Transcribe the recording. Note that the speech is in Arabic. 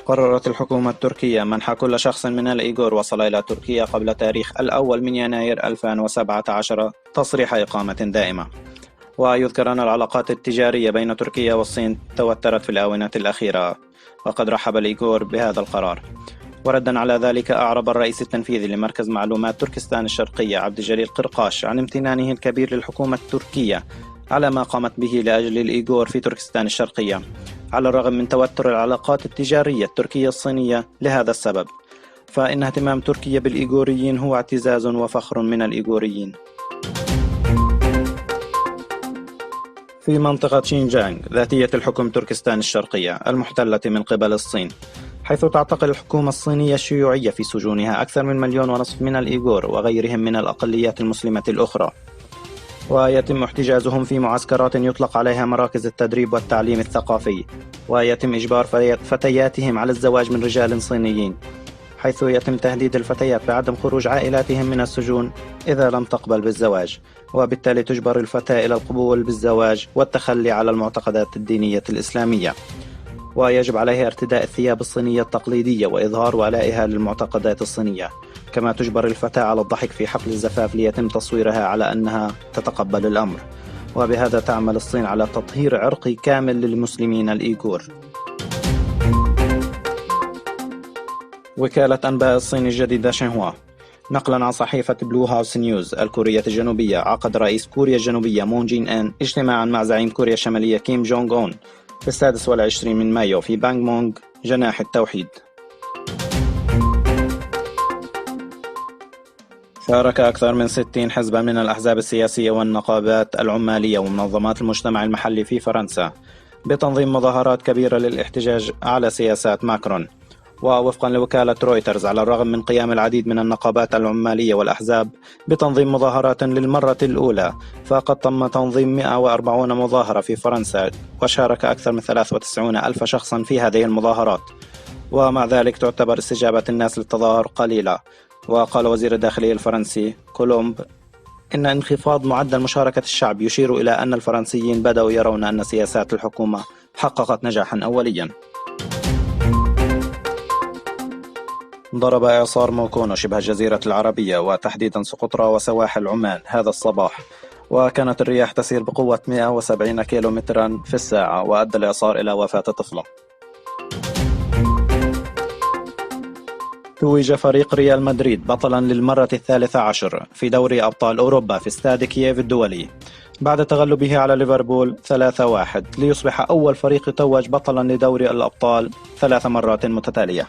قررت الحكومة التركية منح كل شخص من الإيغور وصل إلى تركيا قبل تاريخ 1 من يناير 2017 تصريح إقامة دائمة. ويذكر أن العلاقات التجارية بين تركيا والصين توترت في الآونة الأخيرة، وقد رحب الإيغور بهذا القرار. وردا على ذلك، أعرب الرئيس التنفيذي لمركز معلومات تركستان الشرقية عبد الجليل قرقاش عن امتنانه الكبير للحكومة التركية على ما قامت به لأجل الإيغور في تركستان الشرقية، على الرغم من توتر العلاقات التجارية التركية الصينية لهذا السبب، فإن اهتمام تركيا بالإيغوريين هو اعتزاز وفخر من الإيغوريين. في منطقة شينجانغ ذاتية الحكم تركستان الشرقية المحتلة من قبل الصين، حيث تعتقل الحكومة الصينية الشيوعية في سجونها أكثر من 1.5 مليون من الإيغور وغيرهم من الأقليات المسلمة الأخرى، ويتم احتجازهم في معسكرات يطلق عليها مراكز التدريب والتعليم الثقافي، ويتم إجبار فتياتهم على الزواج من رجال صينيين، حيث يتم تهديد الفتيات بعدم خروج عائلاتهم من السجون إذا لم تقبل بالزواج، وبالتالي تجبر الفتاة إلى القبول بالزواج والتخلي على المعتقدات الدينية الإسلامية، ويجب عليها ارتداء الثياب الصينية التقليدية وإظهار ولائها للمعتقدات الصينية، كما تجبر الفتاة على الضحك في حفل الزفاف ليتم تصويرها على أنها تتقبل الأمر. وبهذا تعمل الصين على تطهير عرقي كامل للمسلمين الإيغور. وكالة أنباء الصين الجديدة شينهوا نقلا عن صحيفة بلو هاوس نيوز الكورية الجنوبية، عقد رئيس كوريا الجنوبية مون جين إن اجتماعا مع زعيم كوريا الشمالية كيم جونغ أون في 26 من مايو في بانغمونغ جناح التوحيد. شارك أكثر من 60 حزبا من الأحزاب السياسية والنقابات العمالية ومنظمات المجتمع المحلي في فرنسا بتنظيم مظاهرات كبيرة للاحتجاج على سياسات ماكرون. ووفقا لوكالة رويترز، على الرغم من قيام العديد من النقابات العمالية والأحزاب بتنظيم مظاهرات للمرة الأولى، فقد تم تنظيم 140 مظاهرة في فرنسا، وشارك أكثر من 93 ألف شخصا في هذه المظاهرات، ومع ذلك تعتبر استجابة الناس للتظاهر قليلة. وقال وزير الداخلية الفرنسي كولومب إن انخفاض معدل مشاركة الشعب يشير إلى أن الفرنسيين بدأوا يرون أن سياسات الحكومة حققت نجاحا أوليا. ضرب إعصار موكونو شبه الجزيرة العربية وتحديدا سقطرى وسواحل عمان هذا الصباح، وكانت الرياح تسير بقوة 170 كيلومترا في الساعة، وأدى الإعصار إلى وفاة طفلة. توج فريق ريال مدريد بطلا للمرة 13 في دوري أبطال أوروبا في استاد كييف الدولي بعد تغلبه على ليفربول 3-1، ليصبح أول فريق يتوج بطلا لدوري الأبطال 3 مرات متتالية.